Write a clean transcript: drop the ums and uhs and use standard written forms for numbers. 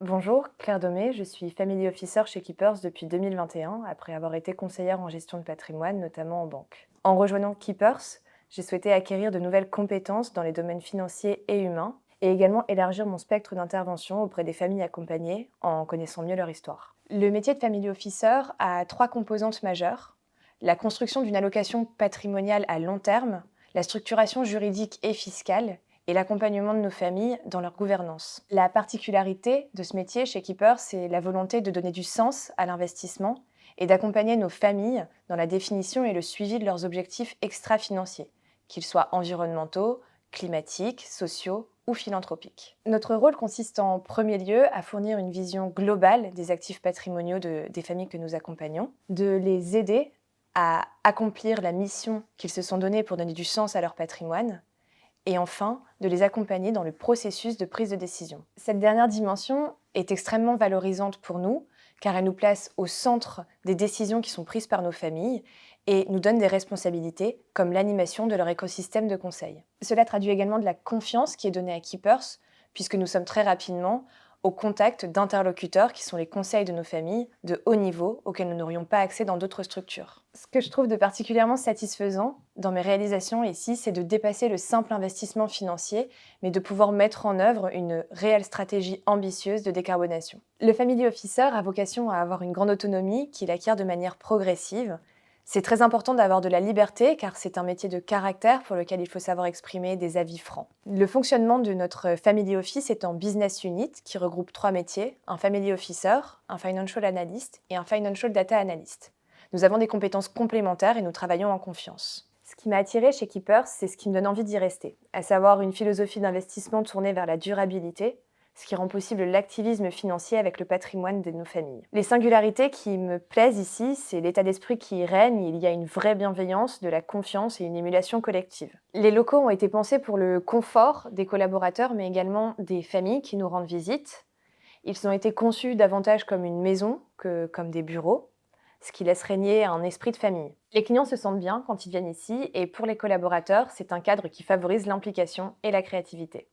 Bonjour, Claire Domé, je suis Family Officer chez Keepers depuis 2021, après avoir été conseillère en gestion de patrimoine, notamment en banque. En rejoignant Keepers, j'ai souhaité acquérir de nouvelles compétences dans les domaines financiers et humains, et également élargir mon spectre d'intervention auprès des familles accompagnées en connaissant mieux leur histoire. Le métier de Family Officer a trois composantes majeures: la construction d'une allocation patrimoniale à long terme, la structuration juridique et fiscale, et l'accompagnement de nos familles dans leur gouvernance. La particularité de ce métier chez Keeper, c'est la volonté de donner du sens à l'investissement et d'accompagner nos familles dans la définition et le suivi de leurs objectifs extra-financiers, qu'ils soient environnementaux, climatiques, sociaux ou philanthropiques. Notre rôle consiste en premier lieu à fournir une vision globale des actifs patrimoniaux des familles que nous accompagnons, de les aider à accomplir la mission qu'ils se sont donnée pour donner du sens à leur patrimoine, et enfin, de les accompagner dans le processus de prise de décision. Cette dernière dimension est extrêmement valorisante pour nous, car elle nous place au centre des décisions qui sont prises par nos familles et nous donne des responsabilités, comme l'animation de leur écosystème de conseil. Cela traduit également de la confiance qui est donnée à Keepers, puisque nous sommes très rapidement au contact d'interlocuteurs qui sont les conseils de nos familles de haut niveau auxquels nous n'aurions pas accès dans d'autres structures. Ce que je trouve de particulièrement satisfaisant dans mes réalisations ici, c'est de dépasser le simple investissement financier, mais de pouvoir mettre en œuvre une réelle stratégie ambitieuse de décarbonation. Le Family Officer a vocation à avoir une grande autonomie qu'il acquiert de manière progressive. C'est très important d'avoir de la liberté car c'est un métier de caractère pour lequel il faut savoir exprimer des avis francs. Le fonctionnement de notre Family Office est en business unit qui regroupe trois métiers: un Family Officer, un Financial Analyst et un Financial Data Analyst. Nous avons des compétences complémentaires et nous travaillons en confiance. Ce qui m'a attirée chez Keepers, c'est ce qui me donne envie d'y rester, à savoir une philosophie d'investissement tournée vers la durabilité, ce qui rend possible l'activisme financier avec le patrimoine de nos familles. Les singularités qui me plaisent ici, c'est l'état d'esprit qui y règne. Il y a une vraie bienveillance, de la confiance et une émulation collective. Les locaux ont été pensés pour le confort des collaborateurs, mais également des familles qui nous rendent visite. Ils ont été conçus davantage comme une maison que comme des bureaux, ce qui laisse régner un esprit de famille. Les clients se sentent bien quand ils viennent ici, et pour les collaborateurs, c'est un cadre qui favorise l'implication et la créativité.